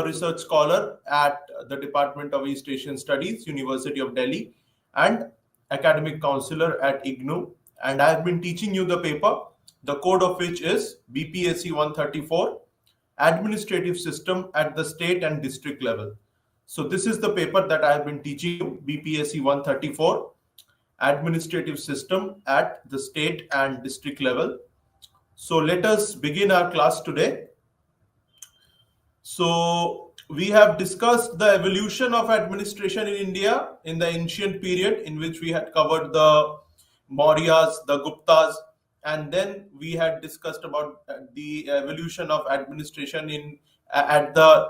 research scholar at the Department of East Asian Studies, University of Delhi, and academic counselor at IGNOU. And I have been teaching you the paper, the code of which is BPSC 134, Administrative System at the State and District level. So this is the paper that I have been teaching you, BPSC 134, Administrative System at the State and District level. So let us begin our class today. So we have discussed the evolution of administration in India in the ancient period, in which we had covered the Mauryas, the Guptas, and then we had discussed about the evolution of administration at the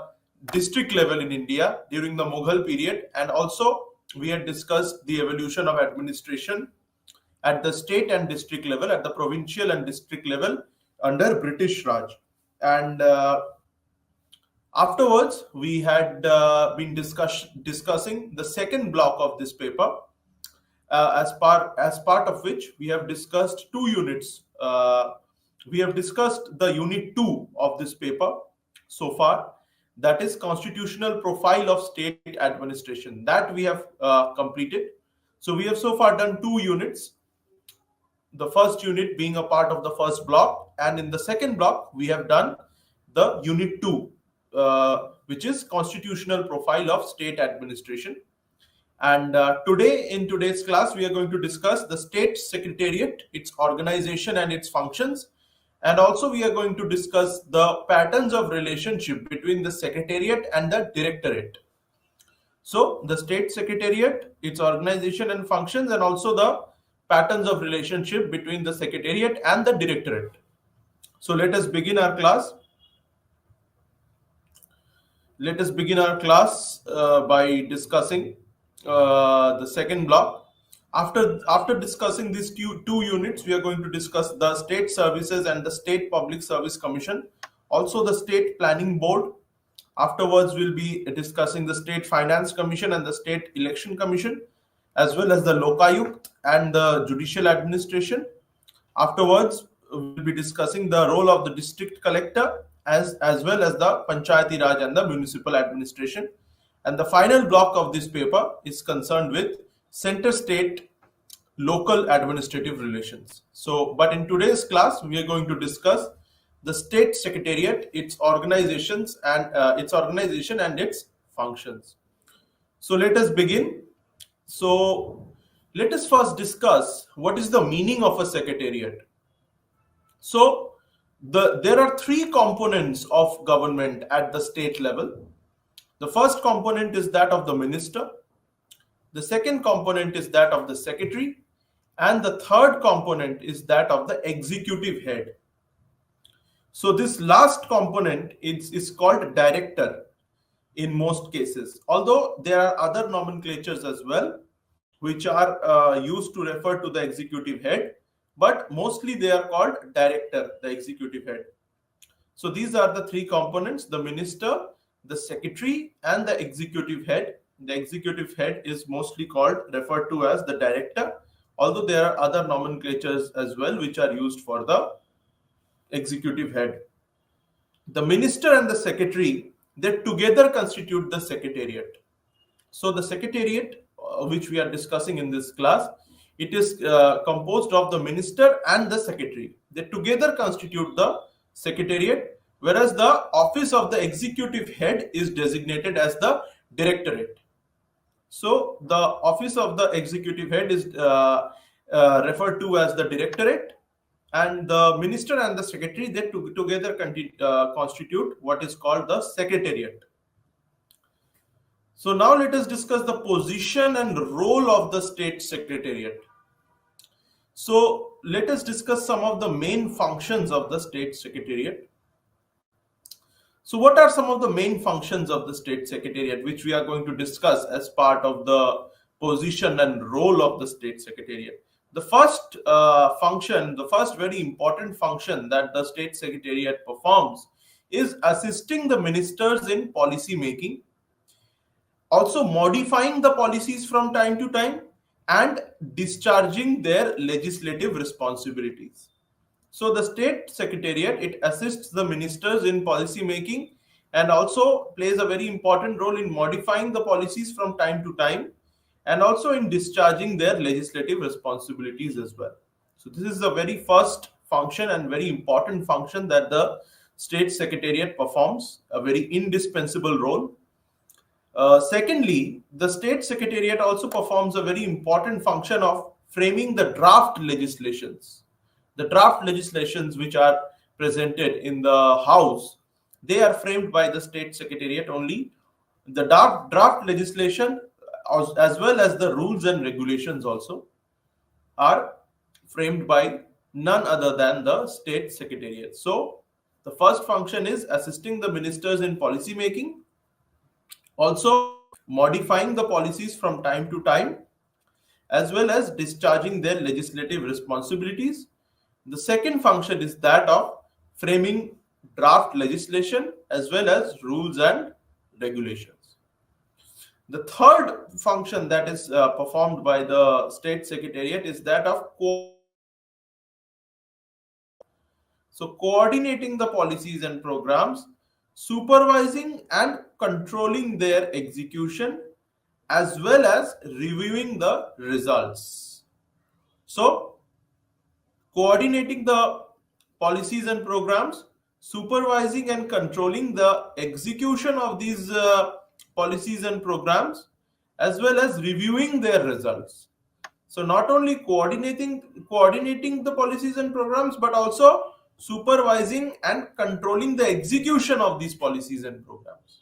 district level in India during the Mughal period, and also we had discussed the evolution of administration at the state and district level, at the provincial and district level under British Raj. And afterwards, we had been discussing the second block of this paper, as part of which we have discussed two units. We have discussed the unit 2 of this paper so far, that is constitutional profile of state administration, that we have completed. So we have so far done 2 units, the first unit being a part of the first block, and in the second block we have done the unit 2, which is constitutional profile of state administration. And today, in today's class, we are going to discuss the state secretariat, its organization and its functions. And also we are going to discuss the patterns of relationship between the secretariat and the directorate. So the state secretariat, its organization and functions, and also the patterns of relationship between the secretariat and the directorate. So let us begin our class. Let us begin our class by discussing the second block. After discussing these two units, we are going to discuss the state services and the state public service commission, also the state planning board. Afterwards, we'll be discussing the state finance commission and the state election commission, as well as the lokayukt and the judicial administration. Afterwards, we'll be discussing the role of the district collector as well as the panchayati raj and the municipal administration. And the final block of this paper is concerned with center state local administrative relations. So, but in today's class, we are going to discuss the state secretariat, its organizations and its organization and its functions. So let us begin. So let us first discuss what is the meaning of a secretariat. So there are 3 components of government at the state level. The first component is that of the minister. The second component is that of the secretary. And the third component is that of the executive head. So this last component is called director in most cases, although there are other nomenclatures as well, which are used to refer to the executive head, but mostly they are called director, the executive head. So these are the 3 components: the minister, the secretary, and the executive head. The executive head is mostly referred to as the director, although there are other nomenclatures as well which are used for the executive head. The minister and the secretary, they together constitute the secretariat. So the secretariat, which we are discussing in this class, it is composed of the minister and the secretary. They together constitute the secretariat, whereas the office of the executive head is designated as the directorate. So the office of the executive head is referred to as the directorate, and the minister and the secretary, they together constitute what is called the secretariat. So now let us discuss the position and role of the state secretariat. So let us discuss some of the main functions of the state secretariat. So what are some of the main functions of the state secretariat, which we are going to discuss as part of the position and role of the state secretariat? The first function, the first very important function that the state secretariat performs is assisting the ministers in policy making, also modifying the policies from time to time, and discharging their legislative responsibilities. So the state secretariat, it assists the ministers in policy making and also plays a very important role in modifying the policies from time to time, and also in discharging their legislative responsibilities as well. So this is the very first function and very important function that the State Secretariat performs, a very indispensable role. Secondly, the State Secretariat also performs a very important function of framing the draft legislations. The draft legislations which are presented in the House, they are framed by the State Secretariat only. The draft legislation, as well as the rules and regulations, also are framed by none other than the State Secretariat. So, the first function is assisting the ministers in policy making, also modifying the policies from time to time, as well as discharging their legislative responsibilities. The second function is that of framing draft legislation as well as rules and regulations. The third function that is performed by the State Secretariat is that of coordinating the policies and programs, supervising and controlling their execution, as well as reviewing the results. So, coordinating the policies and programs, supervising and controlling the execution of these policies and programs, as well as reviewing their results. So not only coordinating the policies and programs, but also supervising and controlling the execution of these policies and programs.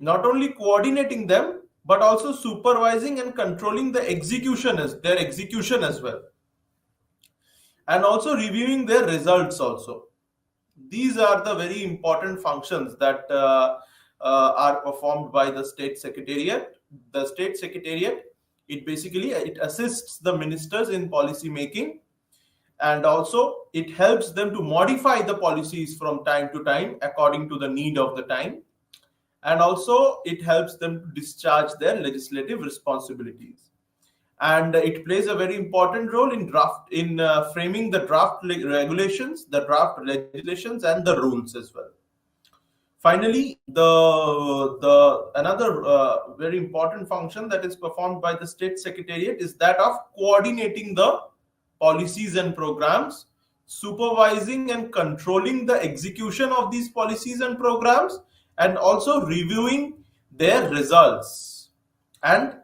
Not only coordinating them, but also supervising and controlling their execution as well, and also reviewing their results also. These are the very important functions that are performed by the State Secretariat. The State Secretariat, it assists the ministers in policy making, and also it helps them to modify the policies from time to time according to the need of the time, and also it helps them to discharge their legislative responsibilities. And it plays a very important role in framing the draft regulations, the draft legislations, and the rules as well. Finally, the another very important function that is performed by the State Secretariat is that of coordinating the policies and programs, supervising and controlling the execution of these policies and programs, and also reviewing their results, and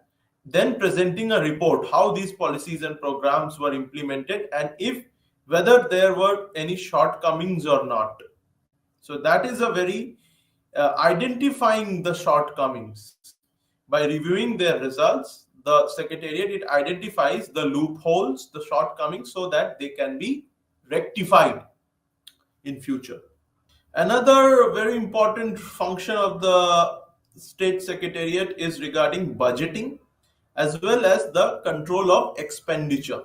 then presenting a report how these policies and programs were implemented, and whether there were any shortcomings or not. So that is a very identifying the shortcomings. By reviewing their results, the Secretariat, it identifies the loopholes, the shortcomings, so that they can be rectified in future. Another very important function of the State Secretariat is regarding budgeting, as well as the control of expenditure.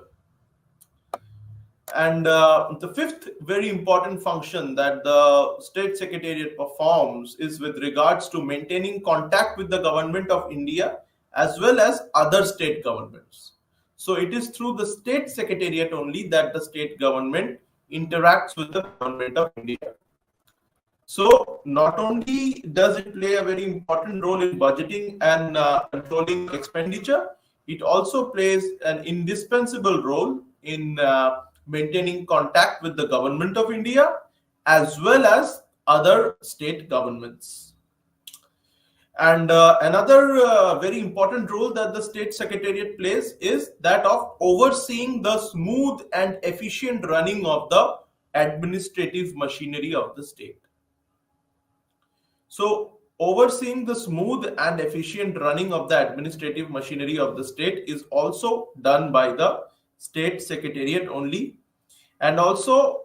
And the fifth very important function that the State Secretariat performs is with regards to maintaining contact with the Government of India as well as other state governments. So it is through the State Secretariat only that the state government interacts with the Government of India. So not only does it play a very important role in budgeting and controlling expenditure, it also plays an indispensable role in maintaining contact with the Government of India as well as other state governments. And another very important role that the State Secretariat plays is that of overseeing the smooth and efficient running of the administrative machinery of the state. So, overseeing the smooth and efficient running of the administrative machinery of the state is also done by the State Secretariat only, and also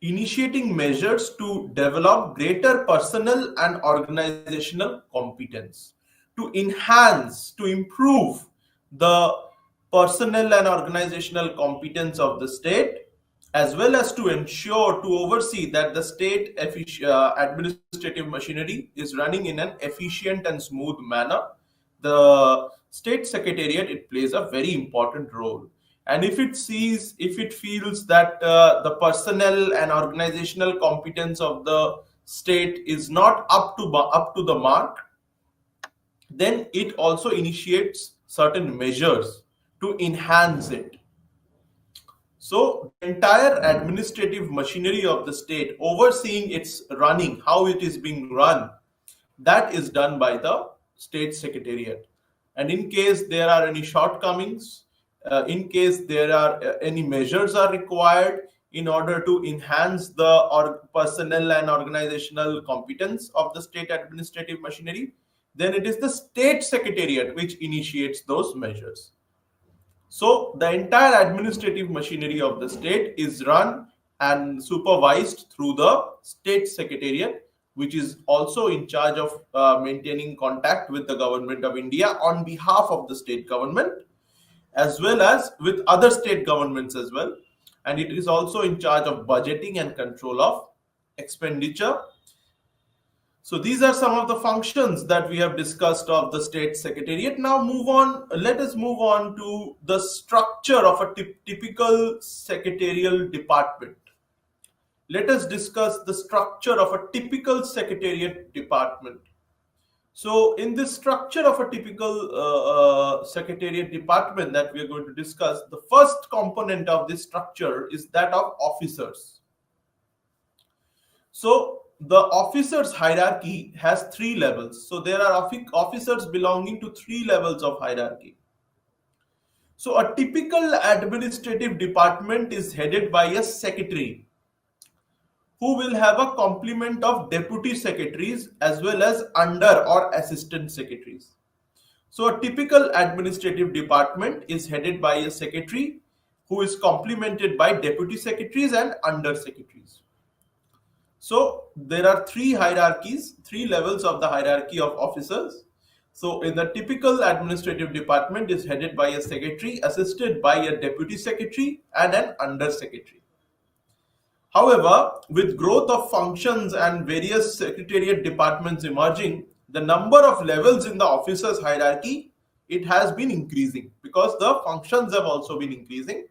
initiating measures to develop greater personnel and organizational competence, to enhance, to improve the personnel and organizational competence of the state, as well as to ensure, to oversee that the state administrative machinery is running in an efficient and smooth manner. The State Secretariat, it plays a very important role. And if it feels that the personnel and organizational competence of the state is not up to the mark, then it also initiates certain measures to enhance it. So the entire administrative machinery of the state, overseeing its running, how it is being run, that is done by the state secretariat. And in case there are any shortcomings, in case there are any measures are required in order to enhance the personnel and organizational competence of the state administrative machinery, then it is the state secretariat which initiates those measures. So the entire administrative machinery of the state is run and supervised through the state secretariat, which is also in charge of maintaining contact with the government of India on behalf of the state government, as well as with other state governments as well. And it is also in charge of budgeting and control of expenditure. So these are some of the functions that we have discussed of the state secretariat. Now let us move on to the structure of a typical secretarial department. Let us discuss the structure of a typical secretariat department. So in this structure of a typical secretariat department that we are going to discuss, the first component of this structure is that of officers. So the officers hierarchy has 3 levels. So there are officers belonging to 3 levels of hierarchy. So a typical administrative department is headed by a secretary, who will have a complement of deputy secretaries as well as under or assistant secretaries. So a typical administrative department is headed by a secretary who is complemented by deputy secretaries and under secretaries. So there are 3 hierarchies, 3 levels of the hierarchy of officers. So in the typical administrative department is headed by a secretary, assisted by a deputy secretary and an under secretary. However, with growth of functions and various secretariat departments emerging, the number of levels in the officers hierarchy, it has been increasing because the functions have also been increasing.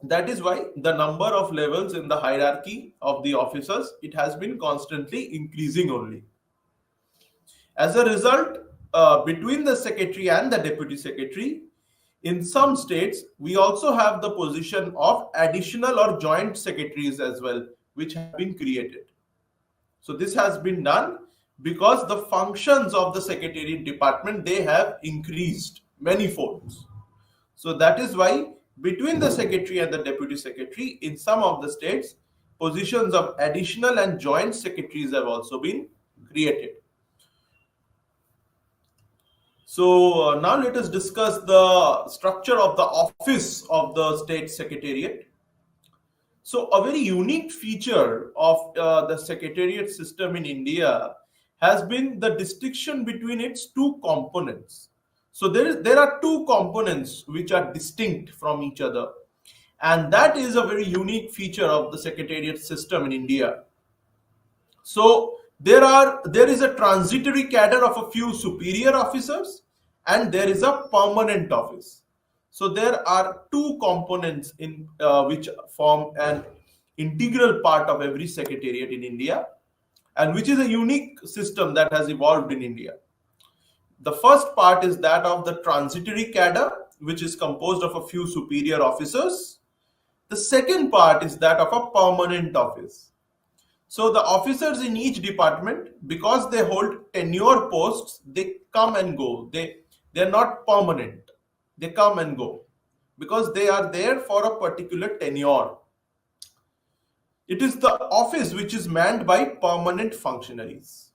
That is why the number of levels in the hierarchy of the officers, it has been constantly increasing only. As a result, between the secretary and the deputy secretary, in some states, we also have the position of additional or joint secretaries as well, which have been created. So this has been done because the functions of the secretariat department, they have increased many folds. So that is why between the secretary and the deputy secretary, in some of the states, positions of additional and joint secretaries have also been created. So now let us discuss the structure of the office of the state secretariat. So a very unique feature of the secretariat system in India has been the distinction between its 2 components. So there are 2 components which are distinct from each other, and that is a very unique feature of the secretariat system in India. So there is a transitory cadre of a few superior officers, and there is a permanent office. So there are 2 components in which form an integral part of every secretariat in India, and which is a unique system that has evolved in India. The first part is that of the transitory cadre, which is composed of a few superior officers. The second part is that of a permanent office. So the officers in each department, because they hold tenure posts, they come and go. They're not permanent. They come and go because they are there for a particular tenure. It is the office which is manned by permanent functionaries.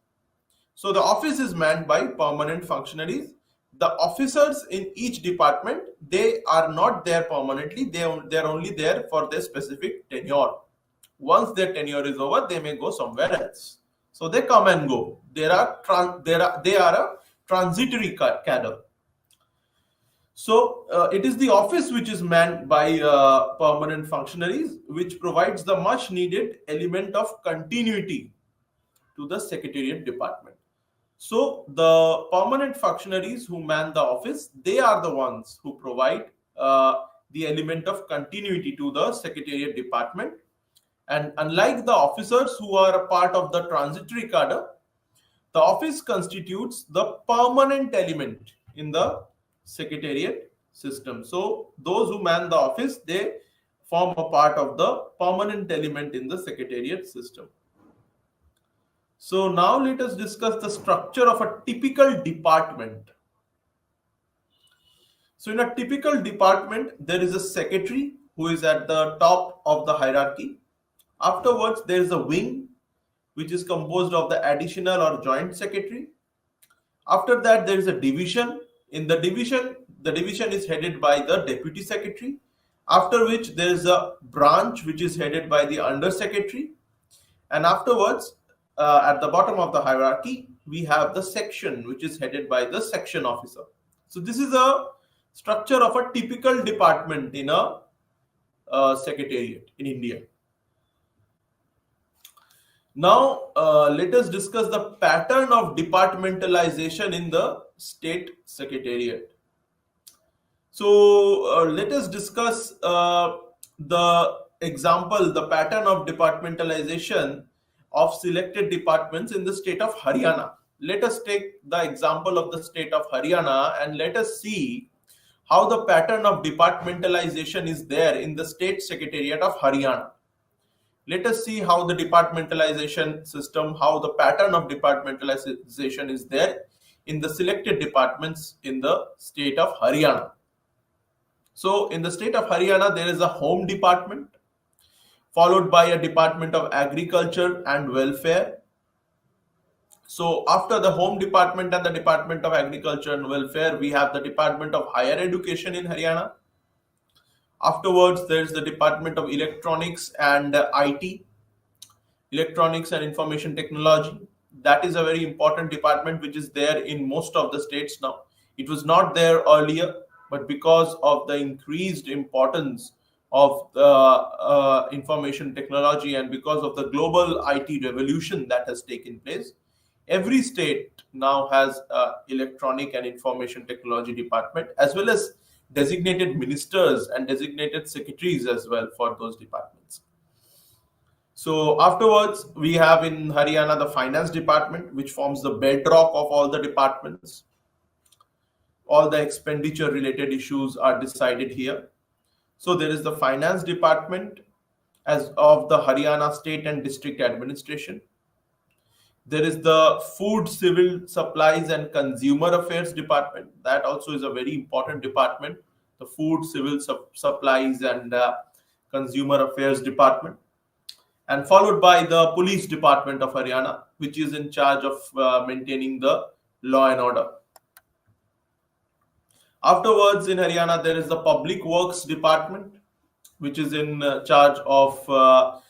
So the office is manned by permanent functionaries. The officers in each department, they are not there permanently. They are only there for their specific tenure. Once their tenure is over, they may go somewhere else. So they come and go. They are a transitory cadre. So it is the office which is manned by permanent functionaries, which provides the much needed element of continuity to the secretariat department. So the permanent functionaries who man the office, they are the ones who provide the element of continuity to the secretariat department. And unlike the officers who are a part of the transitory cadre, the office constitutes the permanent element in the secretariat system. So those who man the office, they form a part of the permanent element in the secretariat system. So now let us discuss the structure of a typical department. So in a typical department, there is a secretary who is at the top of the hierarchy. Afterwards, there is a wing which is composed of the additional or joint secretary. After that, there is a division. In the division is headed by the deputy secretary. After which, there is a branch which is headed by the under secretary. And afterwards, at the bottom of the hierarchy, we have the section which is headed by the section officer. So this is a structure of a typical department in a secretariat in India. Now, let us discuss the pattern of departmentalization in the state secretariat. So, let us discuss the example, the pattern of departmentalization of selected departments in the state of Haryana. Let us take the example of the state of Haryana and let us see how the pattern of departmentalization is there in the state secretariat of Haryana. Let us see how the departmentalization system, how the pattern of departmentalization is there in the selected departments in the state of Haryana. So in the state of Haryana, there is a home department, followed by a department of agriculture and welfare. So after the home department and the department of agriculture and welfare, we have the department of higher education in Haryana. Afterwards, there is the department of electronics and IT, electronics and information technology. That is a very important department which is there in most of the states now. It was not there earlier, but because of the increased importance of the information technology and because of the global IT revolution that has taken place, every state now has electronic and information technology department, as well as designated ministers and designated secretaries as well for those departments. So afterwards, we have in Haryana the finance department, which forms the bedrock of all the departments. All the expenditure related issues are decided here. So there is the finance department as of the Haryana state and district administration. There is the food, civil supplies and consumer affairs department. That also is a very important department. The food, civil supplies and consumer affairs department. And followed by the police department of Haryana, which is in charge of maintaining the law and order. Afterwards, in Haryana, there is the public works department, which is in charge of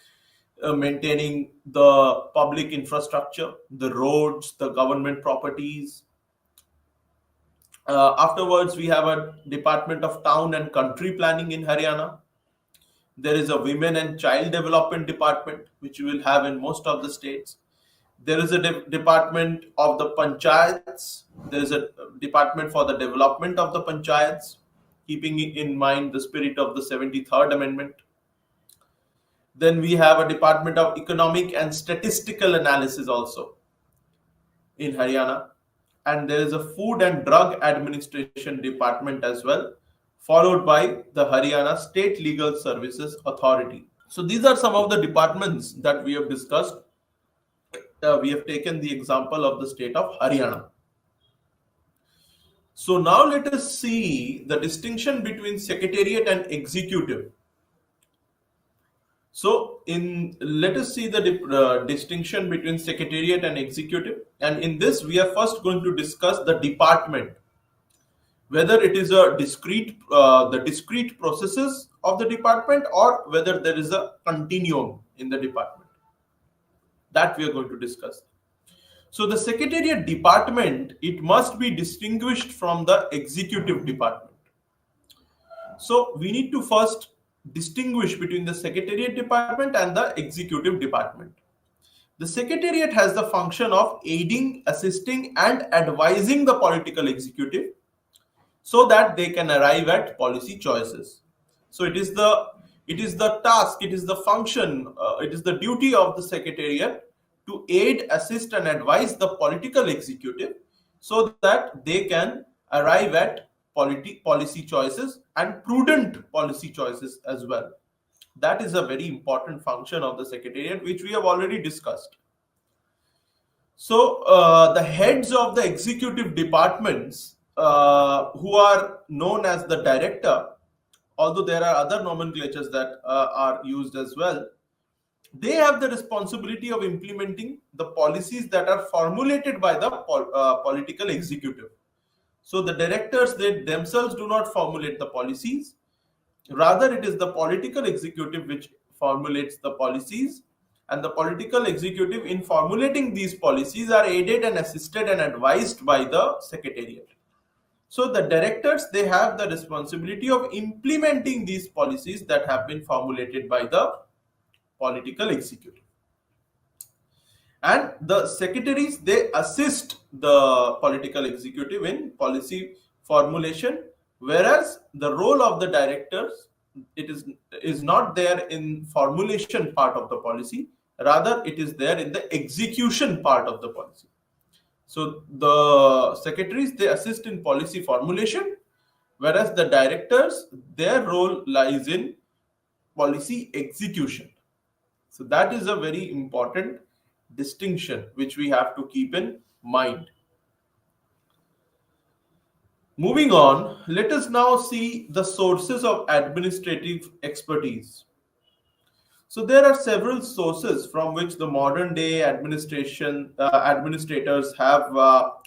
maintaining the public infrastructure, the roads, the government properties. Afterwards, we have a department of town and country planning in Haryana. There is a women and child development department, which you will have in most of the states. There is a department of the panchayats. There is a department for the development of the panchayats, keeping in mind the spirit of the 73rd Amendment. Then we have a department of economic and statistical analysis also in Haryana. And there is a food and drug administration department as well, followed by the Haryana State Legal Services Authority. So these are some of the departments that we have discussed. We have taken the example of the state of Haryana. So now let us see the distinction between secretariat and executive. So let us see the distinction between secretariat and executive. And in this, we are first going to discuss the department, whether it is a discrete processes of the department or whether there is a continuum in the department. That we are going to discuss. So the secretariat department, it must be distinguished from the executive department. So we need to first distinguish between the secretariat department and the executive department. The secretariat has the function of aiding, assisting and advising the political executive so that they can arrive at policy choices. So it is It is the task, it is the function, it is the duty of the secretariat to aid, assist, and advise the political executive so that they can arrive at policy choices and prudent policy choices as well. That is a very important function of the secretariat, which we have already discussed. So, the heads of the executive departments, who are known as the director, although there are other nomenclatures that are used as well, they have the responsibility of implementing the policies that are formulated by the political executive. So the directors, they themselves do not formulate the policies. Rather, it is the political executive which formulates the policies, and the political executive in formulating these policies are aided and assisted and advised by the secretariat. So the directors, they have the responsibility of implementing these policies that have been formulated by the political executive. And the secretaries, they assist the political executive in policy formulation, whereas the role of the directors, it is not there in formulation part of the policy, rather it is there in the execution part of the policy. So the secretaries, they assist in policy formulation, whereas the directors, their role lies in policy execution. So that is a very important distinction which we have to keep in mind. Moving on, let us now see the sources of administrative expertise. So there are several sources from which the modern day administrators have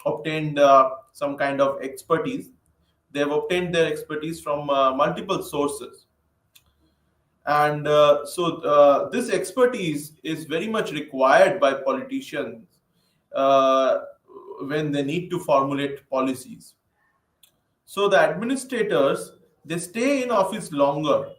obtained some kind of expertise. They have obtained their expertise from multiple sources. And this expertise is very much required by politicians when they need to formulate policies. So the administrators, they stay in office longer.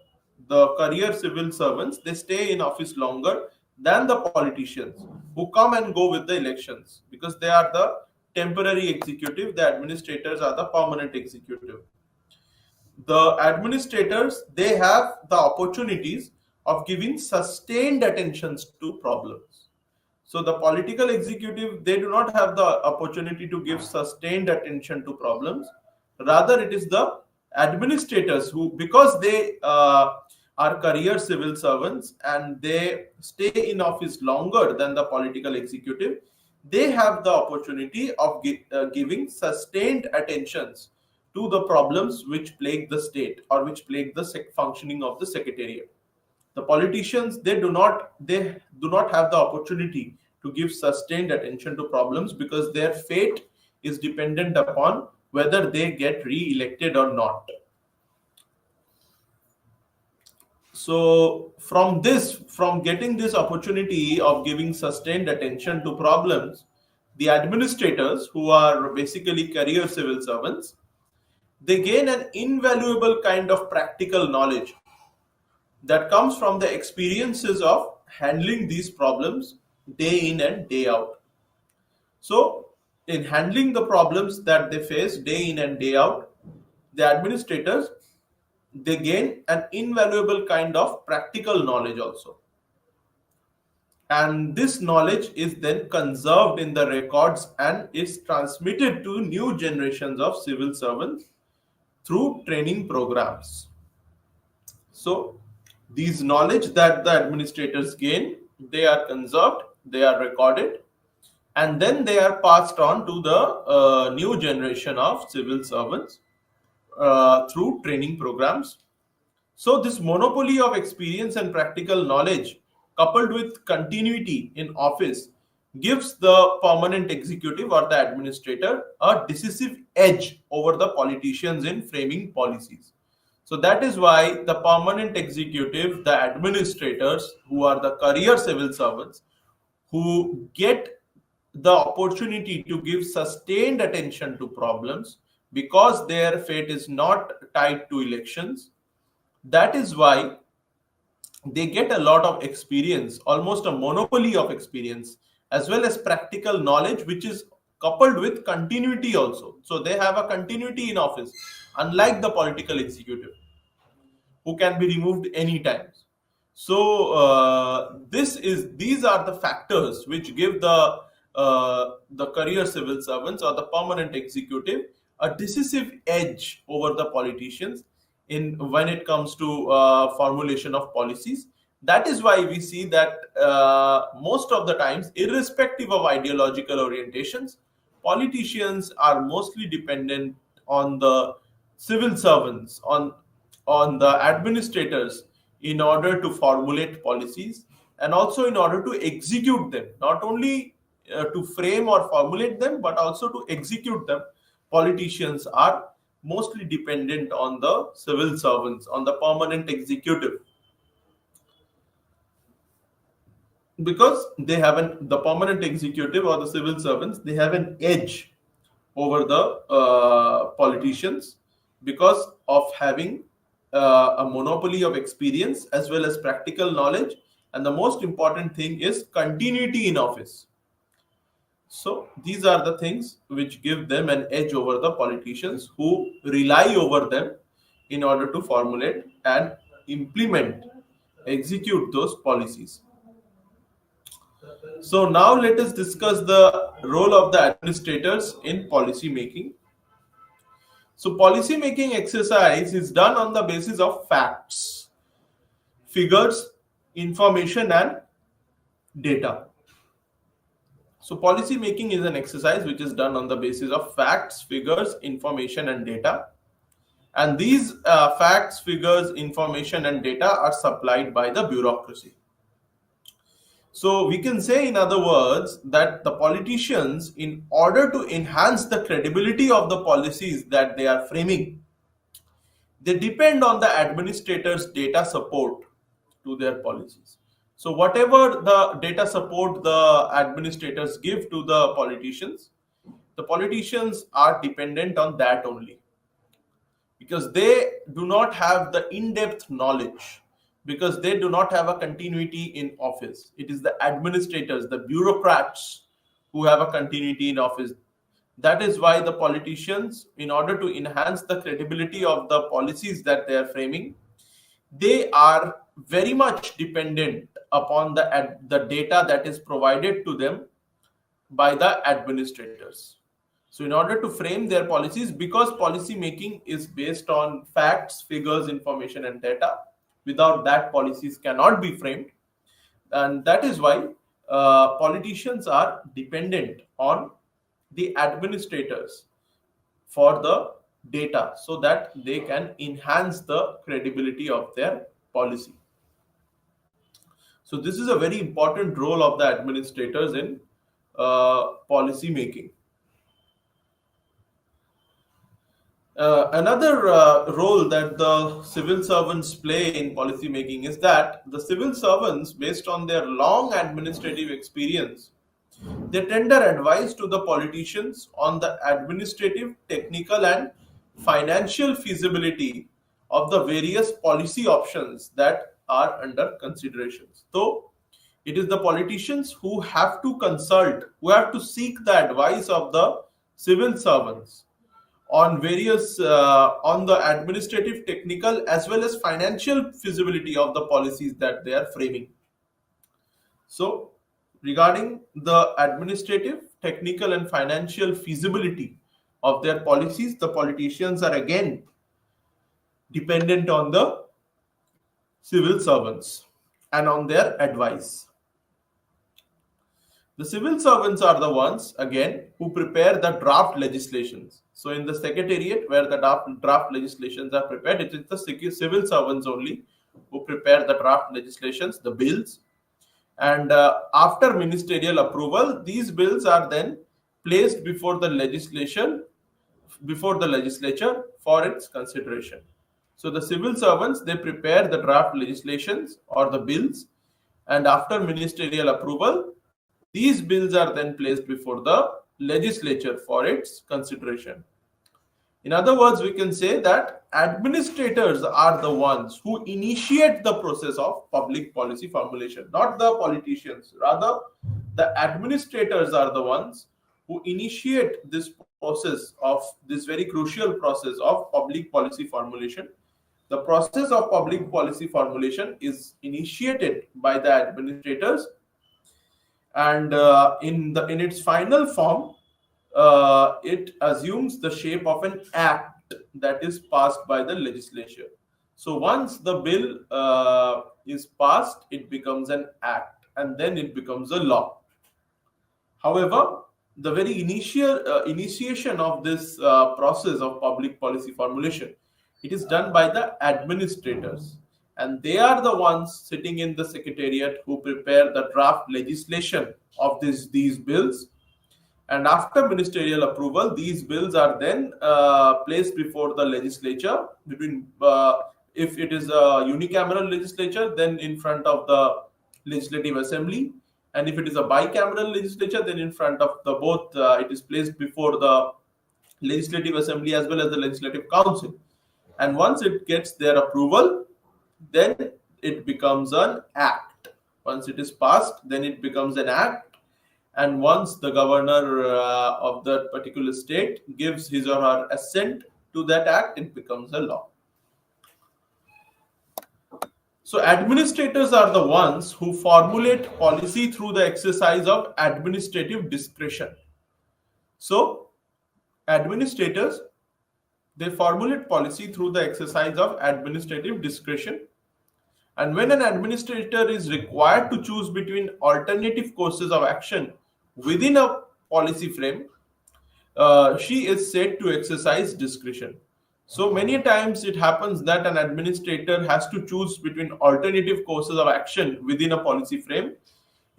The career civil servants, they stay in office longer than the politicians who come and go with the elections, because they are the temporary executive, the administrators are the permanent executive. The administrators, they have the opportunities of giving sustained attentions to problems. So the political executive, they do not have the opportunity to give sustained attention to problems. Rather, it is the administrators who, because they are career civil servants and they stay in office longer than the political executive, they have the opportunity of giving sustained attentions to the problems which plague the state or which plague the functioning of the secretariat. The politicians, they do not have the opportunity to give sustained attention to problems, because their fate is dependent upon whether they get re-elected or not. So from getting this opportunity of giving sustained attention to problems, the administrators, who are basically career civil servants, they gain an invaluable kind of practical knowledge that comes from the experiences of handling these problems day in and day out. So in handling the problems that they face day in and day out, the administrators, they gain an invaluable kind of practical knowledge also. And this knowledge is then conserved in the records and is transmitted to new generations of civil servants through training programs. So these knowledge that the administrators gain, they are conserved, they are recorded, and then they are passed on to the new generation of civil servants through training programs. So this monopoly of experience and practical knowledge, coupled with continuity in office, gives the permanent executive or the administrator a decisive edge over the politicians in framing policies. So that is why the permanent executive, the administrators, who are the career civil servants, who get the opportunity to give sustained attention to problems because their fate is not tied to elections, that is why they get a lot of experience, almost a monopoly of experience, as well as practical knowledge, which is coupled with continuity also. So they have a continuity in office, unlike the political executive. who can be removed anytime. So these are the factors which give the career civil servants or the permanent executive a decisive edge over the politicians in when it comes to formulation of policies. That is why we see that most of the times, irrespective of ideological orientations, politicians are mostly dependent on the civil servants, on the administrators, in order to formulate policies and also in order to execute them, not only to frame or formulate them but also to execute them. Politicians are mostly dependent on the civil servants, on the permanent executive, because they have the permanent executive or the civil servants, they have an edge over the politicians because of having a monopoly of experience as well as practical knowledge, and the most important thing is continuity in office. So these are the things which give them an edge over the politicians who rely over them in order to formulate and implement, execute those policies. So now let us discuss the role of the administrators in policy making. So policy making exercise is done on the basis of facts, figures, information and data. So policy making is an exercise which is done on the basis of facts, figures, information and data. And these facts, figures, information and data are supplied by the bureaucracy. So we can say, in other words, that the politicians, in order to enhance the credibility of the policies that they are framing, they depend on the administrators' data support to their policies. So whatever the data support the administrators give to the politicians are dependent on that only, because they do not have the in-depth knowledge, because they do not have a continuity in office. It is the administrators, the bureaucrats, who have a continuity in office. That is why the politicians, in order to enhance the credibility of the policies that they are framing, they are very much dependent upon the data that is provided to them by the administrators. So in order to frame their policies, because policy making is based on facts, figures, information and data, without that policies cannot be framed. And that is why politicians are dependent on the administrators for the data, so that they can enhance the credibility of their policy. So this is a very important role of the administrators in policy making. Another role that the civil servants play in policy making is that the civil servants, based on their long administrative experience, they tender advice to the politicians on the administrative, technical and financial feasibility of the various policy options that are under consideration. So it is the politicians who have to consult, who have to seek the advice of the civil servants on various on the administrative, technical as well as financial feasibility of the policies that they are framing. So regarding the administrative, technical and financial feasibility of their policies, the politicians are again dependent on the civil servants and on their advice. The civil servants are the ones, again, who prepare the draft legislations. So in the secretariat where the draft legislations are prepared, it is the civil servants only who prepare the draft legislations, the bills. And after ministerial approval, these bills are then placed before the legislature for its consideration. So the civil servants, they prepare the draft legislations or the bills, and after ministerial approval, these bills are then placed before the legislature for its consideration. In other words, we can say that administrators are the ones who initiate the process of public policy formulation, not the politicians. Rather, the administrators are the ones who initiate this process of this very crucial process of public policy formulation. The process of public policy formulation is initiated by the administrators, and in its final form, it assumes the shape of an act that is passed by the legislature. So once the bill is passed, it becomes an act, and then it becomes a law. However, the very initiation of this process of public policy formulation, it is done by the administrators, and they are the ones sitting in the secretariat who prepare the draft legislation of these bills. And after ministerial approval, these bills are then placed before the legislature. If it is a unicameral legislature, then in front of the legislative assembly, and if it is a bicameral legislature, then in front of the both, it is placed before the legislative assembly as well as the legislative council. And once it gets their approval, then it becomes an act. Once it is passed, then it becomes an act. And once the governor of that particular state gives his or her assent to that act, it becomes a law. So administrators are the ones who formulate policy through the exercise of administrative discretion. So administrators, they formulate policy through the exercise of administrative discretion. And when an administrator is required to choose between alternative courses of action within a policy frame, she is said to exercise discretion. So many times it happens that an administrator has to choose between alternative courses of action within a policy frame.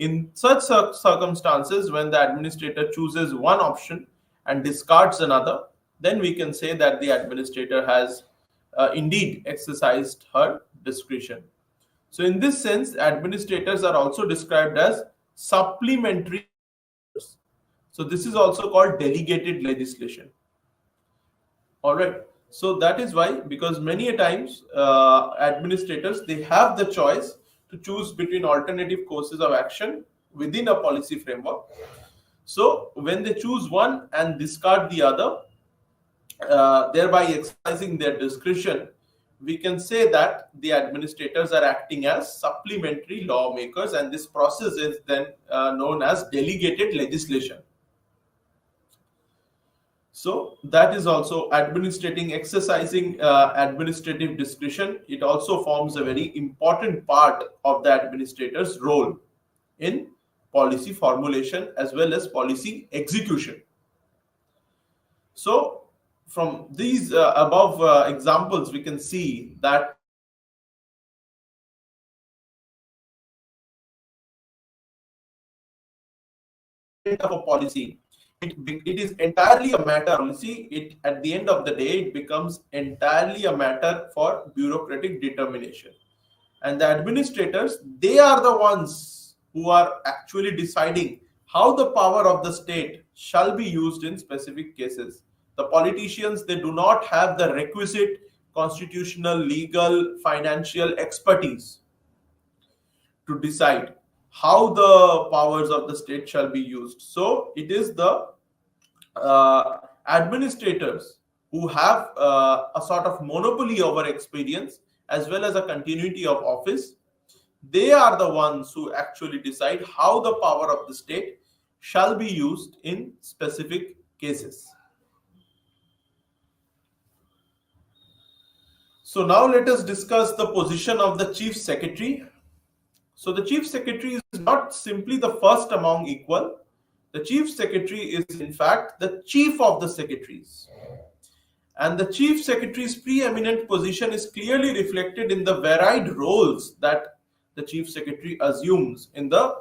In such circumstances, when the administrator chooses one option and discards another, then we can say that the administrator has indeed exercised her discretion. So in this sense, administrators are also described as supplementary. So this is also called delegated legislation. All right. So that is why, because many a times administrators, they have the choice to choose between alternative courses of action within a policy framework. So when they choose one and discard the other, thereby exercising their discretion, we can say that the administrators are acting as supplementary lawmakers, and this process is then known as delegated legislation. So that is also exercising administrative discretion. It also forms a very important part of the administrator's role in policy formulation as well as policy execution. So from these above examples, we can see that of a policy, it is entirely a matter policy. It at the end of the day, it becomes entirely a matter for bureaucratic determination. And the administrators, they are the ones who are actually deciding how the power of the state shall be used in specific cases. The politicians, they do not have the requisite constitutional, legal, financial expertise to decide how the powers of the state shall be used. So it is the administrators who have a sort of monopoly over experience as well as a continuity of office. They are the ones who actually decide how the power of the state shall be used in specific cases. So now let us discuss the position of the Chief Secretary. So the Chief Secretary is not simply the first among equal. The Chief Secretary is in fact the Chief of the Secretaries. And the Chief Secretary's preeminent position is clearly reflected in the varied roles that the Chief Secretary assumes in the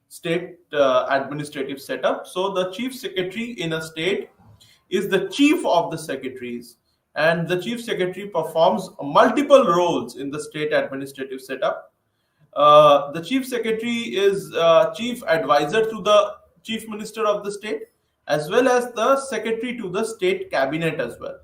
state administrative setup. So the Chief Secretary in a state is the Chief of the Secretaries. And the Chief Secretary performs multiple roles in the state administrative setup. The Chief Secretary is Chief Advisor to the Chief Minister of the state, as well as the Secretary to the State Cabinet as well.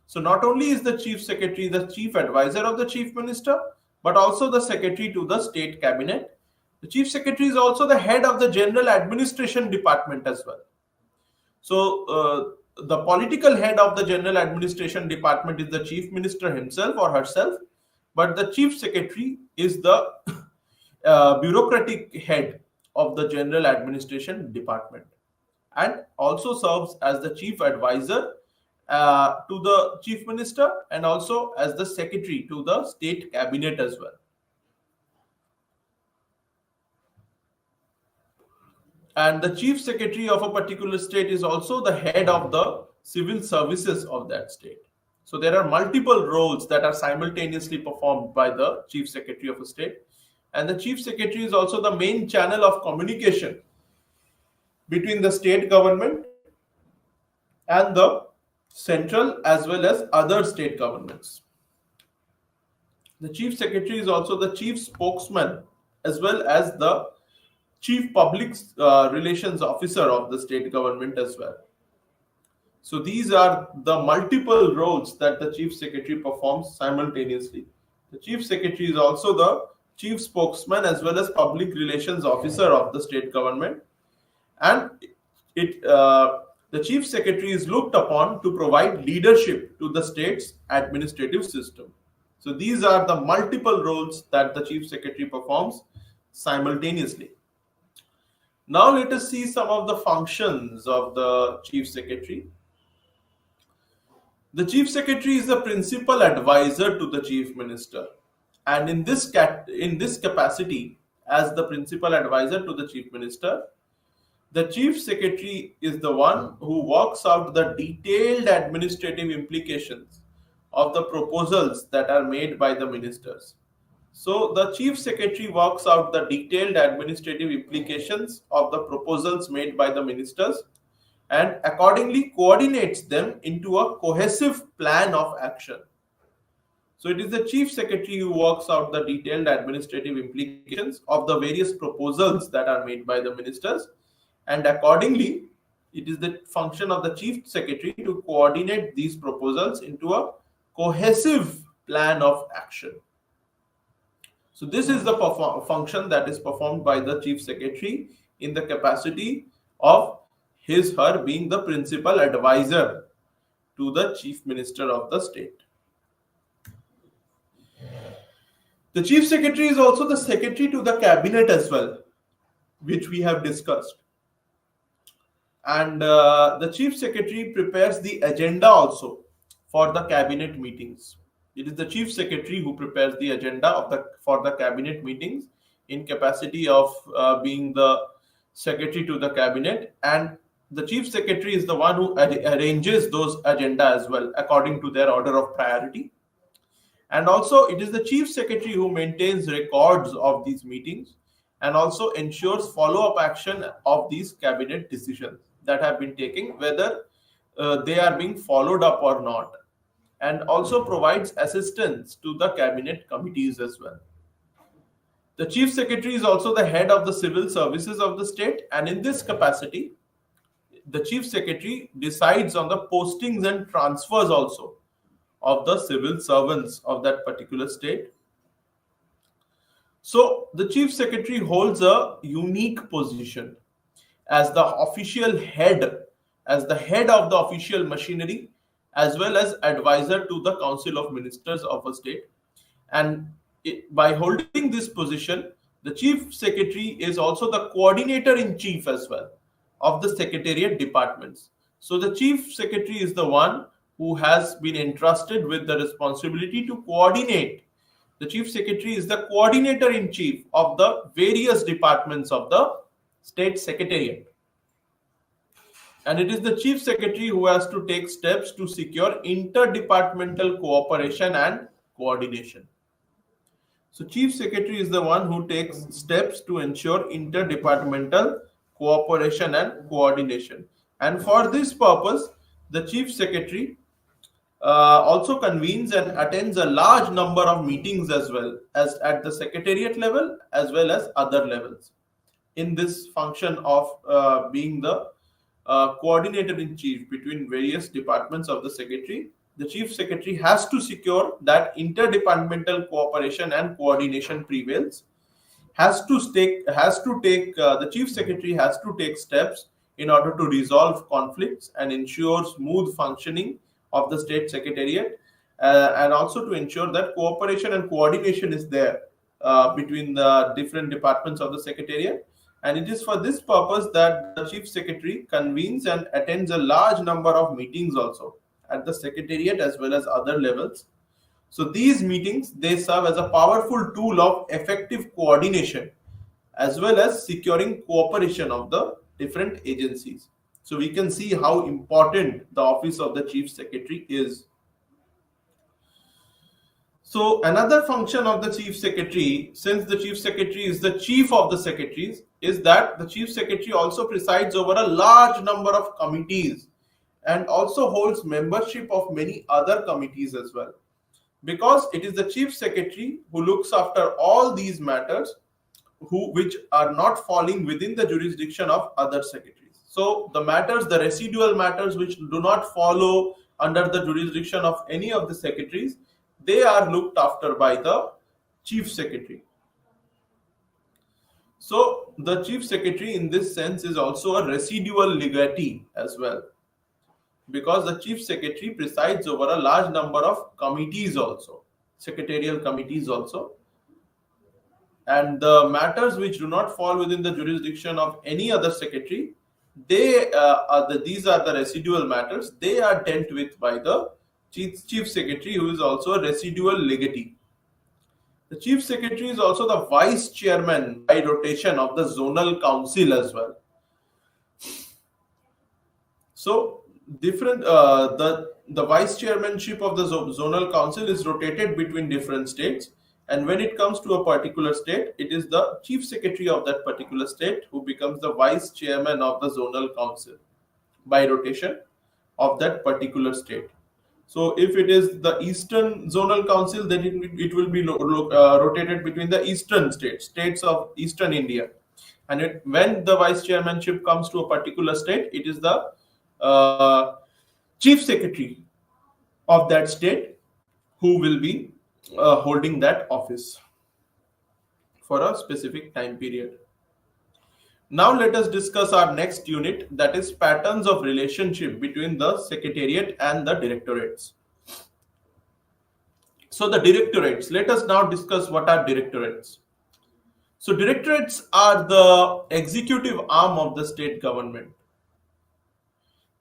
So not only is the Chief Secretary the Chief Advisor of the Chief Minister, but also the Secretary to the State Cabinet. The Chief Secretary is also the head of the General Administration Department as well. So the political head of the general administration department is the chief minister himself or herself, but the chief secretary is the bureaucratic head of the general administration department, and also serves as the chief advisor to the chief minister, and also as the secretary to the state cabinet as well. And the chief secretary of a particular state is also the head of the civil services of that state. So there are multiple roles that are simultaneously performed by the chief secretary of a state, and the chief secretary is also the main channel of communication between the state government and the central as well as other state governments. The chief secretary is also the chief spokesman as well as the chief public relations officer of the state government as well. So these are the multiple roles that the chief secretary performs simultaneously. The chief secretary is also the chief spokesman as well as public relations officer of the state government, and the chief secretary is looked upon to provide leadership to the state's administrative system. So these are the multiple roles that the chief secretary performs simultaneously. Now let us see some of the functions of the chief secretary. The chief secretary is the principal advisor to the chief minister, and in this capacity as the principal advisor to the chief minister, the chief secretary is the one who works out the detailed administrative implications of the proposals that are made by the ministers. So the chief secretary works out the detailed administrative implications of the proposals made by the ministers and accordingly coordinates them into a cohesive plan of action. So it is the chief secretary who works out the detailed administrative implications of the various proposals that are made by the ministers, and accordingly it is the function of the chief secretary to coordinate these proposals into a cohesive plan of action. So this is the function that is performed by the chief secretary in the capacity of her being the principal advisor to the chief minister of the state. The chief secretary is also the secretary to the cabinet as well, which we have discussed. And the chief secretary prepares the agenda also for the cabinet meetings. It is the chief secretary who prepares the agenda for the cabinet meetings in capacity of being the secretary to the cabinet, and the chief secretary is the one who arranges those agenda as well according to their order of priority. And also it is the chief secretary who maintains records of these meetings and also ensures follow-up action of these cabinet decisions that have been taken, whether they are being followed up or not, and also provides assistance to the cabinet committees as well. The chief secretary is also the head of the civil services of the state, and in this capacity, the chief secretary decides on the postings and transfers also of the civil servants of that particular state. So the chief secretary holds a unique position as the official head, as the head of the official machinery, as well as advisor to the Council of Ministers of a state. And by holding this position, the chief secretary is also the coordinator in chief as well of the secretariat departments. So the chief secretary is the one who has been entrusted with the responsibility to coordinate. The chief secretary is the coordinator in chief of the various departments of the state secretariat. And it is the chief secretary who has to take steps to secure interdepartmental cooperation and coordination. So chief secretary is the one who takes steps to ensure interdepartmental cooperation and coordination. And for this purpose, the chief secretary also convenes and attends a large number of meetings as well as at the secretariat level as well as other levels. In this function of being the coordinator in chief between various departments of the secretary, the chief secretary has to secure that interdepartmental cooperation and coordination prevails. The chief secretary has to take steps in order to resolve conflicts and ensure smooth functioning of the state secretariat, and also to ensure that cooperation and coordination is there between the different departments of the secretariat. And it is for this purpose that the chief secretary convenes and attends a large number of meetings also at the secretariat as well as other levels. So these meetings, they serve as a powerful tool of effective coordination as well as securing cooperation of the different agencies. So we can see how important the office of the chief secretary is. So another function of the chief secretary, since the chief secretary is the chief of the secretaries, is that the chief secretary also presides over a large number of committees and also holds membership of many other committees as well. Because it is the chief secretary who looks after all these matters which are not falling within the jurisdiction of other secretaries. So the matters, the residual matters which do not follow under the jurisdiction of any of the secretaries, they are looked after by the chief secretary. So the chief secretary in this sense is also a residual legatee as well, because the chief secretary presides over a large number of committees also, secretarial committees also. And the matters which do not fall within the jurisdiction of any other secretary, these are the residual matters. They are dealt with by the chief secretary, who is also a residual legatee. The chief secretary is also the vice chairman by rotation of the zonal council as well. So the vice chairmanship of the zonal council is rotated between different states, and when it comes to a particular state, it is the chief secretary of that particular state who becomes the vice chairman of the zonal council by rotation of that particular state. So if it is the eastern zonal council, then it will be rotated between the eastern states of eastern India. And when the vice chairmanship comes to a particular state, it is the chief secretary of that state who will be holding that office for a specific time period. Now let us discuss our next unit, that is patterns of relationship between the secretariat and the directorates. So the directorates, let us now discuss what are directorates. So directorates are the executive arm of the state government.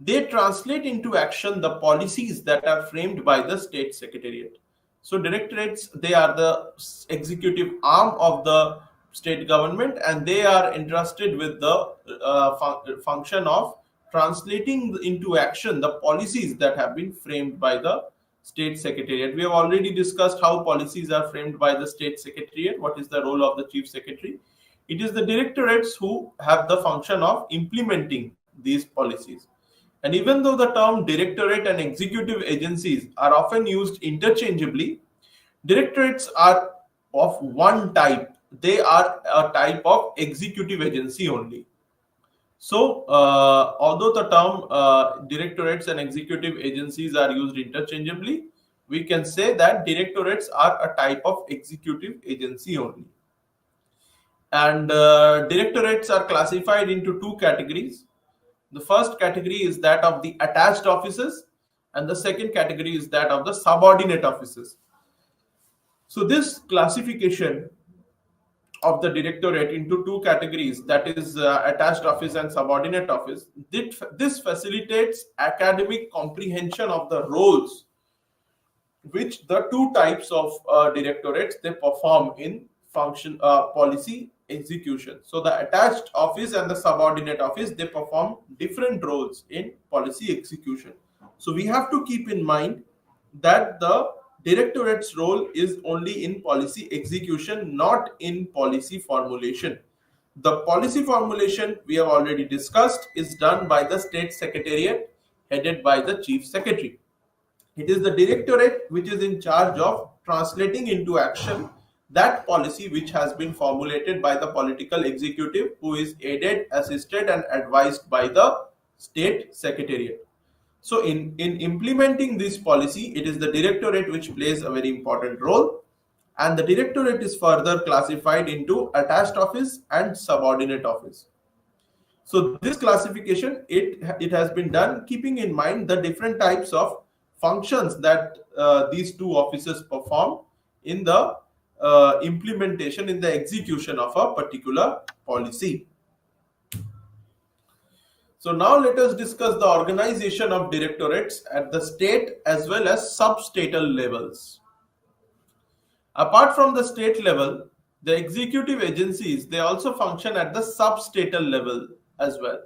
They translate into action the policies that are framed by the state secretariat. So directorates, they are the executive arm of the state government, and they are entrusted with the function of translating into action the policies that have been framed by the state secretariat. We have already discussed how policies are framed by the state secretariat. What is the role of the chief secretary? It is the directorates who have the function of implementing these policies. And even though the term directorate and executive agencies are often used interchangeably, directorates are of one type. They are a type of executive agency only. So, although the term directorates and executive agencies are used interchangeably, we can say that directorates are a type of executive agency only. And directorates are classified into two categories. The first category is that of the attached offices, and the second category is that of the subordinate offices. So this classification of the directorate into two categories, that is attached office and subordinate office, this facilitates academic comprehension of the roles which the two types of directorates they perform in function policy execution. So the attached office and the subordinate office, they perform different roles in policy execution. So we have to keep in mind that the directorate's role is only in policy execution, not in policy formulation. The policy formulation, we have already discussed, is done by the state secretariat headed by the chief secretary. It is the directorate which is in charge of translating into action that policy which has been formulated by the political executive, who is aided, assisted and advised by the state secretariat. So in implementing this policy, it is the directorate which plays a very important role, and the directorate is further classified into attached office and subordinate office. So this classification, it has been done keeping in mind the different types of functions that these two offices perform in the implementation, in the execution of a particular policy. So now let us discuss the organization of directorates at the state as well as sub-statal levels. Apart from the state level, the executive agencies, they also function at the sub-statal level as well.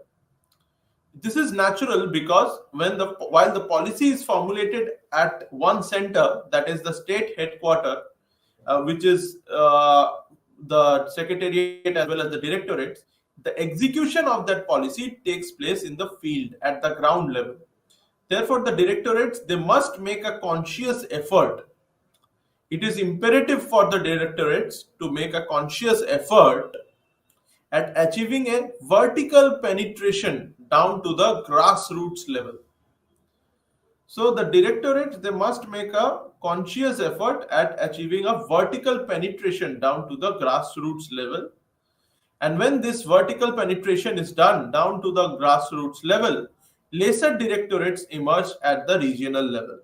This is natural because while the policy is formulated at one center, that is the state headquarter, which is the secretariat as well as the directorates, the execution of that policy takes place in the field at the ground level. Therefore, the directorates, they must make a conscious effort. It is imperative for the directorates to make a conscious effort at achieving a vertical penetration down to the grassroots level. So the directorates, they must make a conscious effort at achieving a vertical penetration down to the grassroots level. And when this vertical penetration is done down to the grassroots level, lesser directorates emerge at the regional level.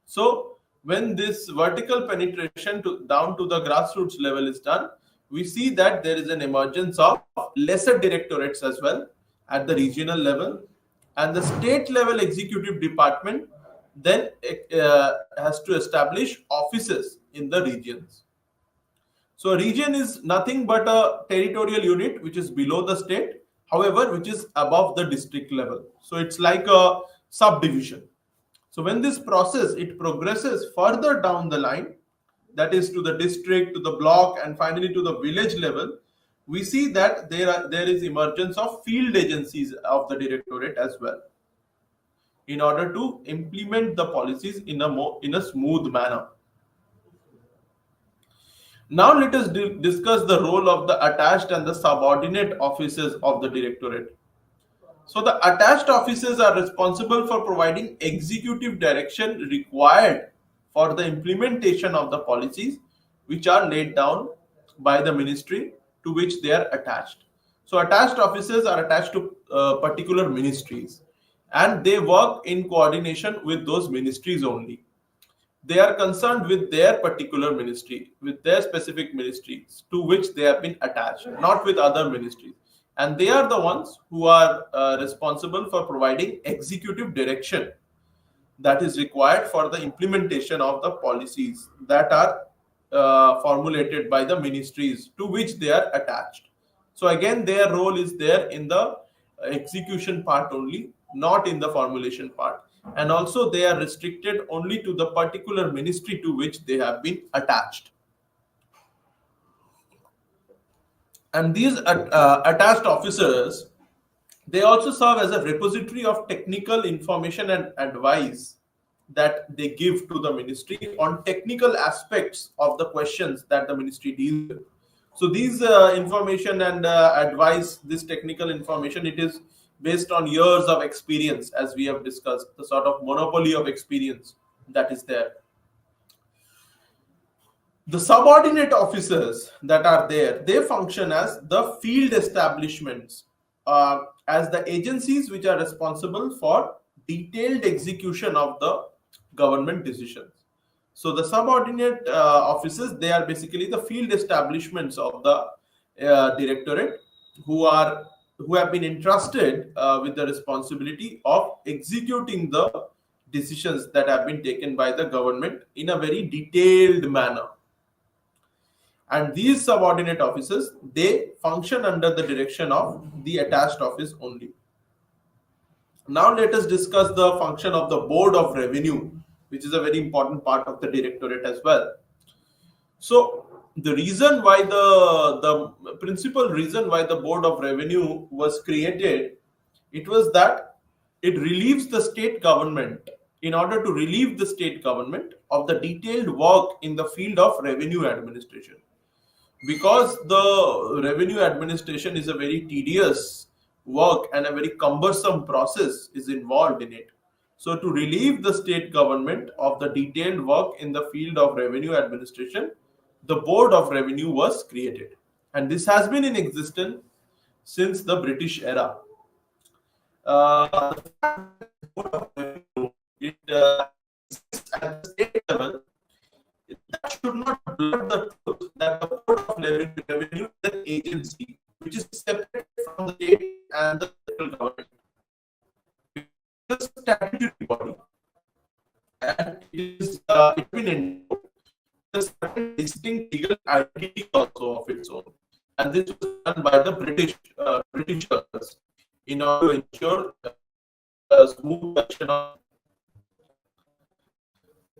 So when this vertical penetration down to the grassroots level is done, we see that there is an emergence of lesser directorates as well at the regional level, and the state level executive department then has to establish offices in the regions. So a region is nothing but a territorial unit which is below the state, however, which is above the district level. So it's like a subdivision. So when this process, it progresses further down the line, that is to the district, to the block, and finally to the village level, we see that there is emergence of field agencies of the directorate as well, in order to implement the policies in a smooth manner. Now let us discuss the role of the attached and the subordinate offices of the directorate. So the attached offices are responsible for providing executive direction required for the implementation of the policies which are laid down by the ministry to which they are attached. So attached offices are attached to particular ministries, and they work in coordination with those ministries only. They are concerned with their particular ministry, with their specific ministries to which they have been attached, not with other ministries. And they are the ones who are responsible for providing executive direction that is required for the implementation of the policies that are formulated by the ministries to which they are attached. So again, their role is there in the execution part only, not in the formulation part. And also they are restricted only to the particular ministry to which they have been attached. And these attached officers, they also serve as a repository of technical information and advice that they give to the ministry on technical aspects of the questions that the ministry deals with. So these information and advice, this technical information, it is based on years of experience, as we have discussed, the sort of monopoly of experience that is there. The subordinate officers that are there, they function as the field establishments, as the agencies which are responsible for detailed execution of the government decisions. So the subordinate officers, they are basically the field establishments of the directorate who have been entrusted with the responsibility of executing the decisions that have been taken by the government in a very detailed manner. And these subordinate officers, they function under the direction of the attached office only. Now let us discuss the function of the Board of Revenue, which is a very important part of the directorate as well. So the reason why the principal reason why the Board of Revenue was created, it was that it relieves the state government, in order to relieve the state government of the detailed work in the field of revenue administration. Because the revenue administration is a very tedious work and a very cumbersome process is involved in it. So to relieve the state government of the detailed work in the field of revenue administration, the Board of Revenue was created. And this has been in existence since the British era. It exists at the state level, that should not blur the truth that the Board of Revenue is an agency which is separate from the state and the central government. It is a statutory body, and it is it been endowed with a certain distinct legal identity also of its own, and this was done by the Britishers in order to ensure smooth action of.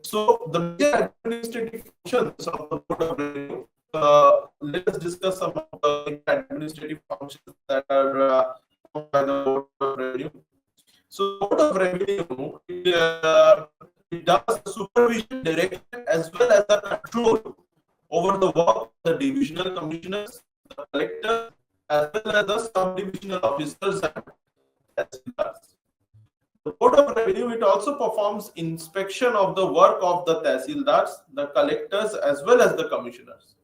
So the major administrative functions of the Board of Revenue. Let us discuss some of the administrative functions that are by the Board of Revenue. So, Board of Revenue it does supervision, direction, as well as the control over the work of the divisional commissioners, the collectors, as well as the sub-divisional officers and tahsildars. The Board of Revenue, it also performs inspection of the work of the tahsildars, the collectors, as well as the commissioners.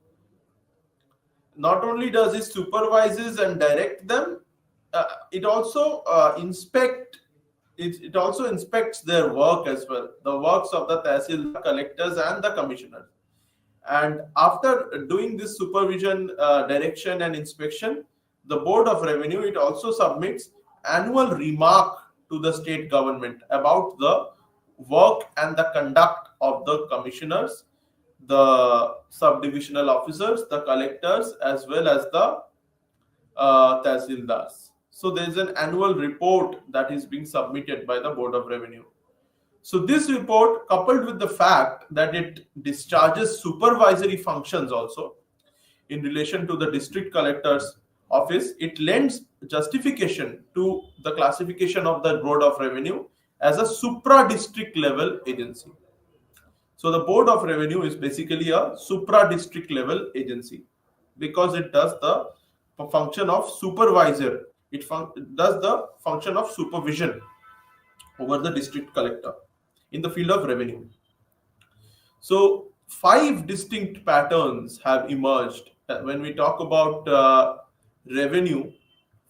Not only does it supervises and direct them, it also it also inspects their work as well, the works of the tahsildar, collectors, and the commissioners. And after doing this supervision, direction, and inspection, the Board of Revenue, it also submits annual remark to the state government about the work and the conduct of the commissioners, the sub-divisional officers, the collectors, as well as the tahsildars. So there is an annual report that is being submitted by the Board of Revenue. So this report, coupled with the fact that it discharges supervisory functions also in relation to the district collector's office, it lends justification to the classification of the Board of Revenue as a supra-district level agency. So the Board of Revenue is basically a supra-district level agency because it does the function of supervisor. It does the function of supervision over the district collector in the field of revenue. So 5 distinct patterns have emerged. When we talk about revenue,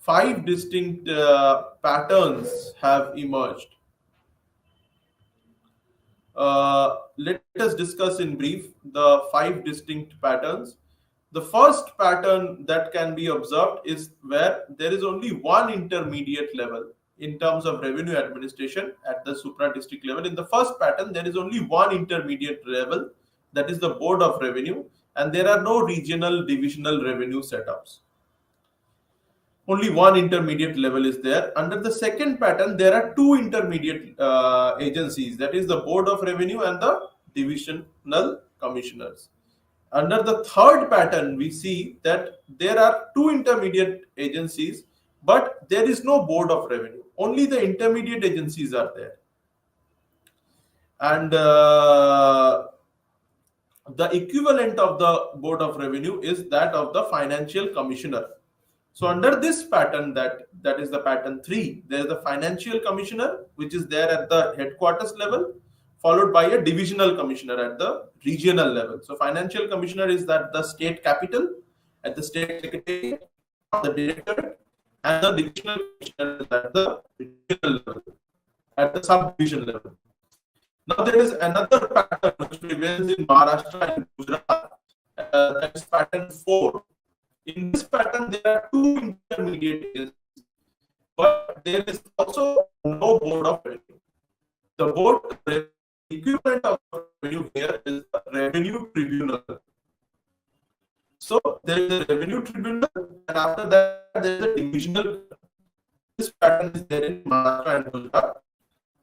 5 distinct patterns have emerged. Let us discuss in brief the 5 distinct patterns. The first pattern that can be observed is where there is only one intermediate level in terms of revenue administration at the supra-district level. In the first pattern, there is only one intermediate level, that is the Board of Revenue, and there are no regional divisional revenue setups. Only one intermediate level is there. Under the second pattern, there are 2 intermediate agencies, that is the Board of Revenue and the divisional commissioners. Under the third pattern, we see that there are 2 intermediate agencies, but there is no Board of Revenue. Only the intermediate agencies are there. And the equivalent of the Board of Revenue is that of the Financial Commissioner. So under this pattern, that is the pattern 3, there is the Financial Commissioner, which is there at the headquarters level, followed by a divisional commissioner at the regional level. So Financial Commissioner is at the state capital, at the state secretariat, the directorate, and the divisional commissioner is at the regional level, at the subdivision level. Now there is another pattern which prevails in Maharashtra and Gujarat, that is pattern 4. In this pattern, there are 2 intermediate agencies, but there is also no Board of Revenue. The board equivalent of revenue here is the revenue tribunal. So there is a revenue tribunal, and after that there is a divisional. This pattern is there in Maharashtra and Gujarat.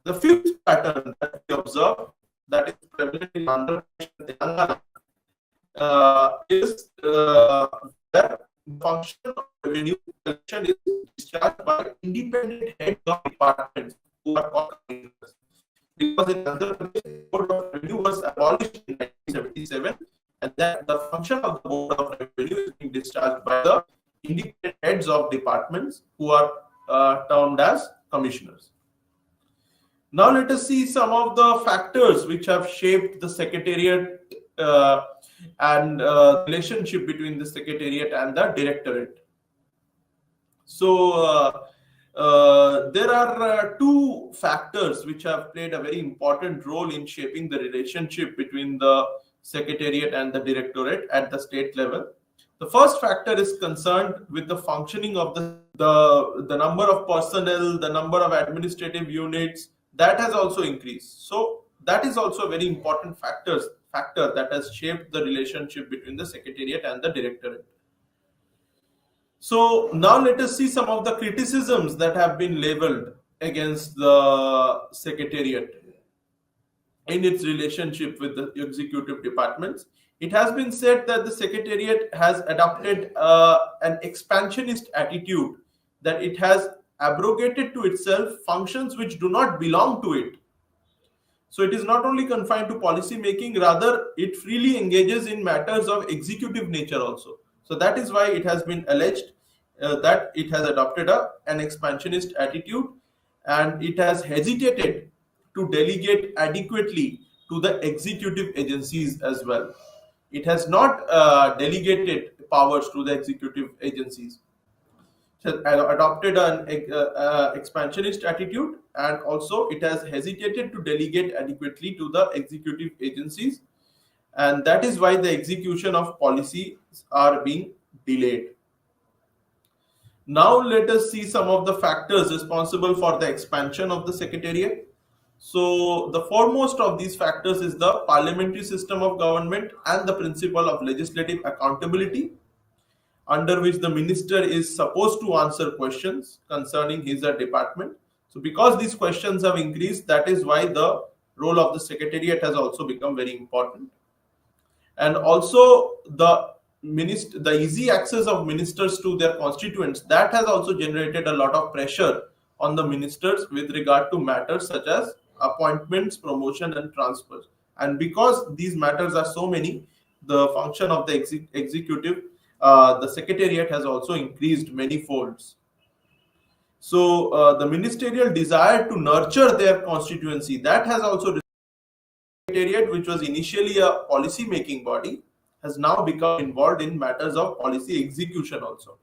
The 5th pattern that we observe, that is prevalent in Andhra Pradesh and Telangana, is that the function of revenue collection is discharged by independent heads of departments who are called commissioners. Because in Andhra Pradesh, the Board of Revenue was abolished in 1977, and that the function of the Board of Revenue is being discharged by the independent heads of departments who are termed as commissioners. Now let us see some of the factors which have shaped the secretariat and relationship between the secretariat and the directorate. So there are two factors which have played a very important role in shaping the relationship between the secretariat and the directorate at the state level. The first factor is concerned with the functioning of the number of personnel, the number of administrative units that has also increased. So that is also a very important factor that has shaped the relationship between the secretariat and the directorate. So now let us see some of the criticisms that have been leveled against the secretariat in its relationship with the executive departments. It has been said that the secretariat has adopted an expansionist attitude, that it has abrogated to itself functions which do not belong to it. So it is not only confined to policy making, rather it freely engages in matters of executive nature also. So that is why it has been alleged that it has adopted an expansionist attitude, and it has hesitated to delegate adequately to the executive agencies as well. It has not delegated powers to the executive agencies. It has adopted an expansionist attitude, and also it has hesitated to delegate adequately to the executive agencies, and that is why the execution of policies are being delayed. Now let us see some of the factors responsible for the expansion of the secretariat. So the foremost of these factors is the parliamentary system of government and the principle of legislative accountability, under which the minister is supposed to answer questions concerning his or department. So because these questions have increased, that is why the role of the secretariat has also become very important. And also the easy access of ministers to their constituents, that has also generated a lot of pressure on the ministers with regard to matters such as appointments, promotion and transfers. And because these matters are so many, the function of the executive, the secretariat has also increased many folds. So the ministerial desire to nurture their constituency, that has also, secretariat, which was initially a policy making body, has now become involved in matters of policy execution also,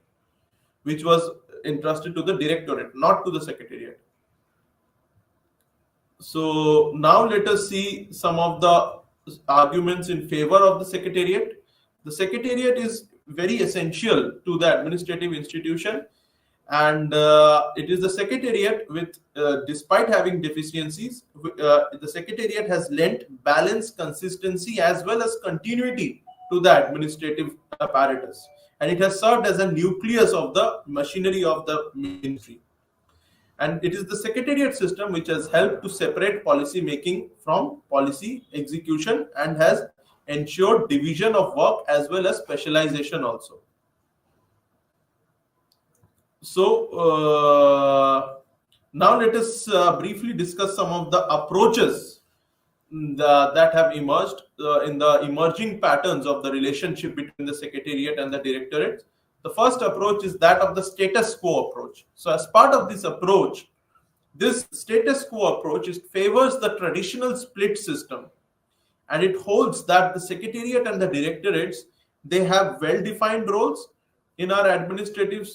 which was entrusted to the directorate, not to the secretariat. So now let us see some of the arguments in favor of the secretariat. The secretariat is very essential to the administrative institution, and it is the secretariat with, despite having deficiencies, the secretariat has lent balance, consistency as well as continuity to the administrative apparatus, and it has served as a nucleus of the machinery of the ministry. And it is the secretariat system which has helped to separate policy making from policy execution and has ensured division of work as well as specialization also. So now let us briefly discuss some of the approaches that have emerged in the emerging patterns of the relationship between the secretariat and the directorate. The first approach is that of the status quo approach. So as part of this approach, this status quo approach favors the traditional split system, and it holds that the secretariat and the directorates, they have well-defined roles in our administrative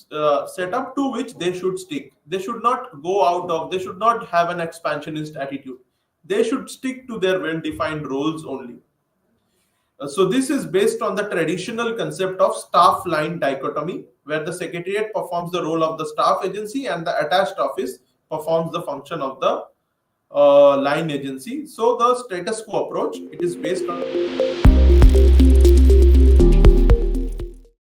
setup to which they should stick. They should not go out of, they should not have an expansionist attitude. They should stick to their well-defined roles only. So this is based on the traditional concept of staff line dichotomy, where the secretariat performs the role of the staff agency and the attached office performs the function of the line agency. So the status quo approach, it is based on